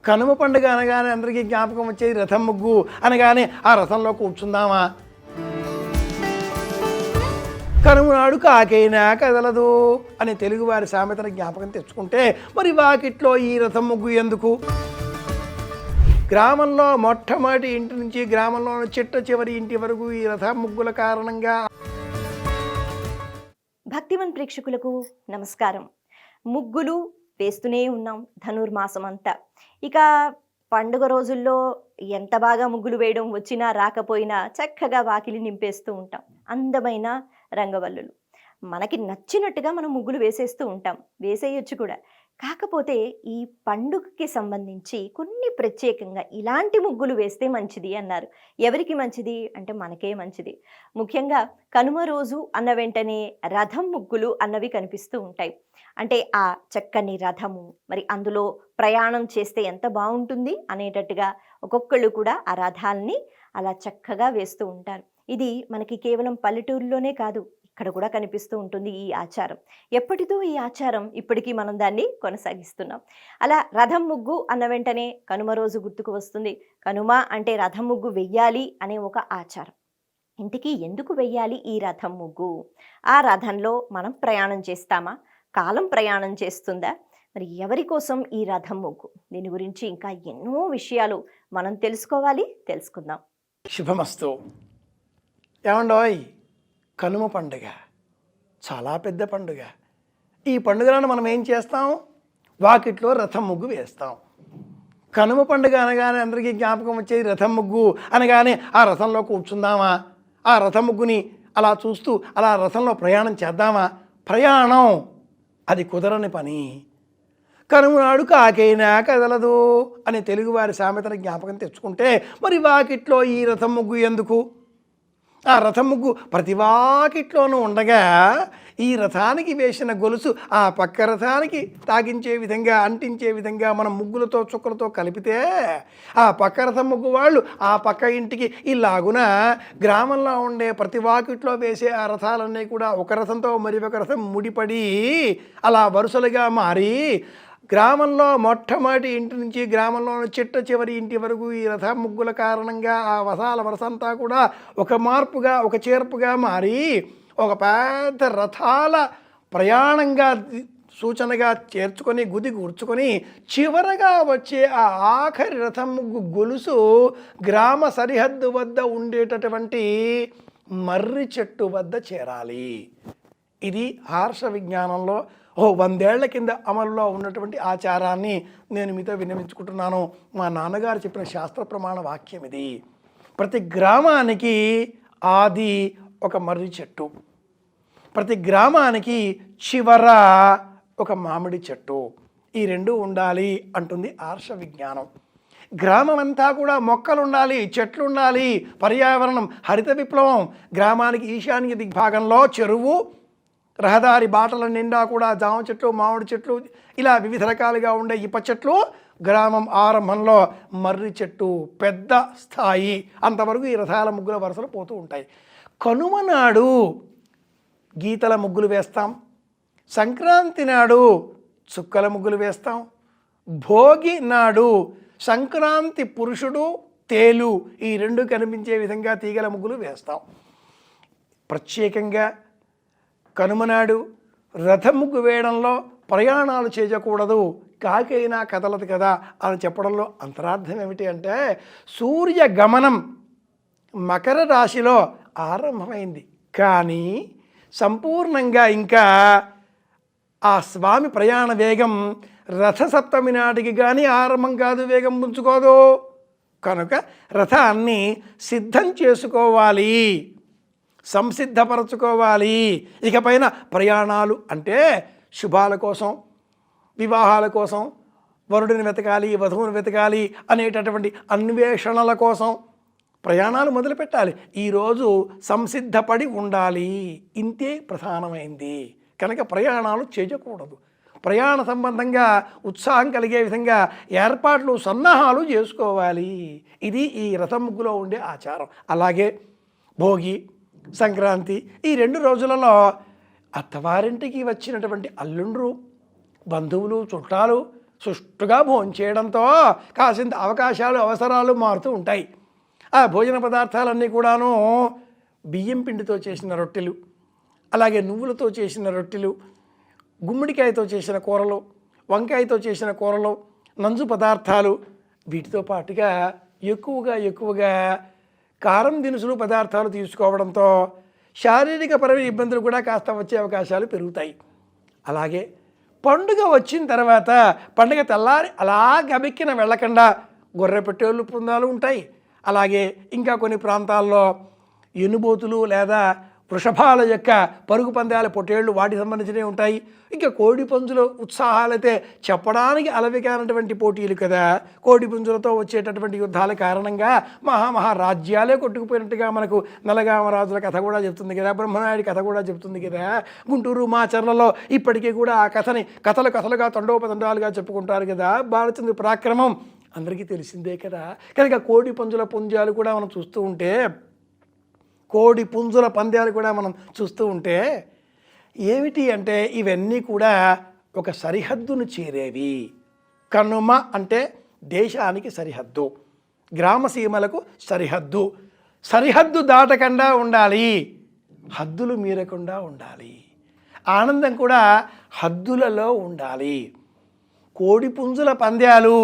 కనుమ పండుగ అనగానే అందరికీ జ్ఞాపకం వచ్చేది రథం ముగ్గు అనగానే ఆ రథంలో కూర్చుందామా. కనుమ నాడు కాకైనా కదలదు అని తెలుగువారి సామెతను జ్ఞాపకం తెచ్చుకుంటే మరి వాకిట్లో ఈ రథం ముగ్గు ఎందుకు? గ్రామంలో మొట్టమొదటి ఇంటి నుంచి గ్రామంలో చిట్ట చివరి ఇంటి వరకు ఈ రథం ముగ్గుల కారణంగా. భక్తివన్ ప్రేక్షకులకు నమస్కారం. ముగ్గులు వేస్తూనే ఉన్నాం ధనుర్మాసం అంతా. ఇక పండుగ రోజుల్లో ఎంత బాగా ముగ్గులు వేయడం వచ్చినా రాకపోయినా చక్కగా వాకిలి నింపేస్తూ ఉంటాం. అందమైన రంగవల్లులు మనకి నచ్చినట్టుగా మనం ముగ్గులు వేసేస్తూ ఉంటాం, వేసేయచ్చు కూడా. కాకపోతే ఈ పండుగకి సంబంధించి కొన్ని ప్రత్యేకంగా ఇలాంటి ముగ్గులు వేస్తే మంచిది అన్నారు. ఎవరికి మంచిది అంటే మనకే మంచిది. ముఖ్యంగా కనుమ రోజు అన్న వెంటనే రథం ముగ్గులు అన్నవి కనిపిస్తూ ఉంటాయి. అంటే ఆ చక్కని రథము, మరి అందులో ప్రయాణం చేస్తే ఎంత బాగుంటుంది అనేటట్టుగా ఒక్కొక్కళ్ళు కూడా ఆ రథాలని అలా చక్కగా వేస్తూ ఉంటారు. ఇది మనకి కేవలం పల్లెటూరులోనే కాదు, ఇక్కడ కూడా కనిపిస్తూ ఉంటుంది ఈ ఆచారం. ఎప్పటిదో ఈ ఆచారం, ఇప్పటికీ మనం దాన్ని కొనసాగిస్తున్నాం. అలా రథం ముగ్గు అన్న వెంటనే కనుమ రోజు గుర్తుకు వస్తుంది. కనుమ అంటే రథం ముగ్గు వెయ్యాలి అనే ఒక ఆచారం. ఇంటికి ఎందుకు వెయ్యాలి ఈ రథం ముగ్గు? ఆ రథంలో మనం ప్రయాణం చేస్తామా? కాలం ప్రయాణం చేస్తుందా? మరి ఎవరి కోసం ఈ రథం ముగ్గు? దీని గురించి ఇంకా ఎన్నో విషయాలు మనం తెలుసుకుందాం. శుభమస్తు. ఏమండోయ్, కనుమ పండుగ చాలా పెద్ద పండుగ. ఈ పండుగలను మనం ఏం చేస్తాం? వాకిట్లో రథం ముగ్గు వేస్తాం. కనుమ పండుగ అనగానే అందరికీ జ్ఞాపకం వచ్చేది రథం ముగ్గు అనగానే ఆ రథంలో కూర్చుందామా, ఆ రథం ముగ్గుని అలా చూస్తూ అలా రథంలో ప్రయాణం చేద్దామా? ప్రయాణం అది కుదరని పని. కనుమ నాడు కాకైనా కదలదు అని తెలుగువారి సామెతను జ్ఞాపకం తెచ్చుకుంటే మరి వాకిట్లో ఈ రథం ముగ్గు ఎందుకు? ఆ రథం ముగ్గు ప్రతి వాకిట్లోనూ ఉండగా ఈ రథానికి వేసిన గొలుసు ఆ పక్క రథానికి తాగించే విధంగా, అంటించే విధంగా మనం ముగ్గులతో చుక్కలతో కలిపితే ఆ పక్క రథం ముగ్గు వాళ్ళు ఆ పక్క ఇంటికి ఇలాగున గ్రామంలో ఉండే ప్రతి వాకిట్లో వేసే ఆ రథాలన్నీ కూడా ఒక రథంతో మరి ఒక రథం ముడిపడి అలా వరుసలుగా మారి గ్రామంలో మొట్టమొదటి ఇంటి నుంచి గ్రామంలో చిట్ట చివరి ఇంటి వరకు ఈ రథ ముగ్గుల కారణంగా ఆ వసాల వరసంతా కూడా ఒక మార్పుగా, ఒక చేర్పుగా మారి ఒక పెద్ద రథాల ప్రయాణంగా సూచనగా చేర్చుకొని గుది కూర్చుకొని చివరగా వచ్చే ఆ ఆఖరి రథం ముగ్గు గొలుసు గ్రామ సరిహద్దు వద్ద ఉండేటటువంటి మర్రి చెట్టు వద్ద చేరాలి. ఇది హర్ష విజ్ఞానంలో 100 ఏళ్ల కింద అమలులో ఉన్నటువంటి ఆచారాన్ని నేను మీతో విన్నవించుకుంటున్నాను. మా నాన్నగారు చెప్పిన శాస్త్ర ప్రమాణ వాక్యం ఇది. ప్రతి గ్రామానికి ఆది ఒక మర్రి చెట్టు, ప్రతి గ్రామానికి చివర ఒక మామిడి చెట్టు, ఈ రెండు ఉండాలి అంటుంది హర్ష విజ్ఞానం. గ్రామం అంతా కూడా మొక్కలు ఉండాలి, చెట్లు ఉండాలి, పర్యావరణం, హరిత విప్లవం. గ్రామానికి ఈశాన్య దిగ్భాగంలో చెరువు, రహదారి బాటల నిండా కూడా జామ చెట్లు, మామిడి చెట్లు, ఇలా వివిధ రకాలుగా ఉండే ఇప్ప చెట్లు. గ్రామం ఆరంభంలో మర్రి చెట్టు, పెద్ద స్థాయి. అంతవరకు ఈ రథాల ముగ్గుల వరుసలు పోతూ ఉంటాయి. కనుమ నాడు గీతల ముగ్గులు వేస్తాం, సంక్రాంతి నాడు చుక్కల ముగ్గులు వేస్తాం, భోగి నాడు సంక్రాంతి పురుషుడు, తేలు ఈ రెండు కనిపించే విధంగా తీగల ముగ్గులు వేస్తాం. ప్రత్యేకంగా కనుమనాడు రథం ముగ్గు వేయడంలో ప్రయాణాలు చేయకూడదు, కాకైనా కదలదు కదా అని చెప్పడంలో అంతరార్థం ఏమిటి అంటే, సూర్య గమనం మకర రాశిలో ఆరంభమైంది, కానీ సంపూర్ణంగా ఇంకా ఆ స్వామి ప్రయాణ వేగం రథసప్తమి నాటికి కానీ ఆరంభం కాదు, వేగం పుంజుకోదు. కనుక రథాన్ని సిద్ధం చేసుకోవాలి, సంసిద్ధపరచుకోవాలి. ఇకపైన ప్రయాణాలు అంటే శుభాల కోసం, వివాహాల కోసం, వరుడిని వెతకాలి, వధువుని వెతకాలి అనేటటువంటి అన్వేషణల కోసం ప్రయాణాలు మొదలుపెట్టాలి. ఈరోజు సంసిద్ధపడి ఉండాలి, ఇంతే ప్రధానమైంది. కనుక ప్రయాణాలు చేయకూడదు. ప్రయాణ సంబంధంగా ఉత్సాహం కలిగే విధంగా ఏర్పాట్లు, సన్నాహాలు చేసుకోవాలి. ఇది ఈ రథం ముగ్గులో ఉండే ఆచారం. అలాగే భోగి, సంక్రాంతి ఈ 2 రోజులలో అత్తవారింటికి వచ్చినటువంటి అల్లుండ్రు, బంధువులు, చుట్టాలు సుష్టుగా భోంచేయడంతో కాసింత అవకాశాలు అవసరాలు మారుతూ ఉంటాయి. ఆ భోజన పదార్థాలన్నీ కూడాను బియ్యం పిండితో చేసిన రొట్టెలు, అలాగే నువ్వులతో చేసిన రొట్టెలు, గుమ్మడికాయతో చేసిన కూరలు, వంకాయతో చేసిన కూరలు, నంజు పదార్థాలు, వీటితో పాటుగా ఎక్కువగా కారం దినుసులు పదార్థాలు తీసుకోవడంతో శారీరక పరమైన ఇబ్బందులు కూడా కాస్త వచ్చే అవకాశాలు పెరుగుతాయి. అలాగే పండుగ వచ్చిన తర్వాత పండుగ తెల్లారి అలా గబెక్కిన వెళ్ళకుండా గొర్రె పెట్టేళ్ళు పుందాలు ఉంటాయి. అలాగే ఇంకా కొన్ని ప్రాంతాల్లో ఎనుబోతులు లేదా వృషభాల యొక్క పరుగు పందాల పొట్టేళ్ళు వాటికి సంబంధించినవి ఉంటాయి. ఇంకా కోడి పుంజుల ఉత్సాహాలైతే చెప్పడానికి అలవికానటువంటి పోటీలు కదా. కోడి పుంజులతో వచ్చేటటువంటి యుద్ధాల కారణంగా మహారాజ్యాలే కొట్టుకుపోయినట్టుగా మనకు నలగామరాజుల కథ కూడా చెప్తుంది కదా, బ్రహ్మనాయుడి కథ కూడా చెప్తుంది కదా. గుంటూరు మాచర్లలో ఇప్పటికీ కూడా ఆ కథని కథలుగా తండోపతండాలుగా చెప్పుకుంటారు కదా. బాలచంద్ర పరాక్రమం అందరికీ తెలిసిందే కదా. కనుక కోడి పుంజుల పుంజాలు కూడా మనం చూస్తూ ఉంటే, కోడి పుంజుల పందాలు కూడా మనం చూస్తూ ఉంటే ఏమిటి అంటే ఇవన్నీ కూడా ఒక సరిహద్దును చేరేవి. కనుమ అంటే దేశానికి సరిహద్దు, గ్రామసీమలకు సరిహద్దు. సరిహద్దు దాటకుండా ఉండాలి, హద్దులు మీరకుండా ఉండాలి. ఆనందం కూడా హద్దులలో ఉండాలి. కోడి పుంజుల పందాలు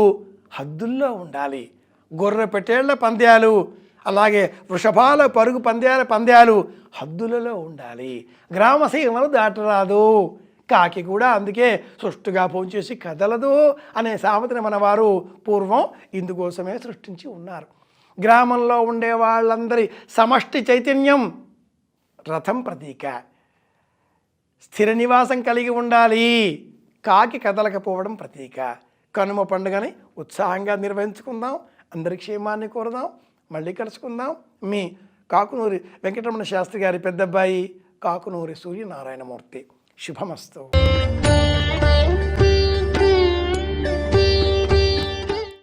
హద్దుల్లో ఉండాలి. గొర్రె పెట్టేళ్ల పందాలు, అలాగే వృషభాల పరుగు పందాలు హద్దులలో ఉండాలి. గ్రామసీమలు దాటరాదు. కాకి కూడా అందుకే సుష్టుగా భోంచేసి కదలదు అనే సామెతని మన వారు పూర్వం ఇందుకోసమే సృష్టించి ఉన్నారు. గ్రామంలో ఉండే వాళ్ళందరి సమష్టి చైతన్యం రథం ప్రతీక. స్థిర నివాసం కలిగి ఉండాలి, కాకి కదలకపోవడం ప్రతీక. కనుమ పండుగని ఉత్సాహంగా నిర్వహించుకుందాం. అందరి క్షేమాన్ని కోరుదాం. మళ్ళీ కలుసుకుందాం. మీ కాకునూరి వెంకటరమణ శాస్త్రి గారి పెద్దబ్బాయి కాకునూరి సూర్యనారాయణమూర్తి. శుభమస్తు.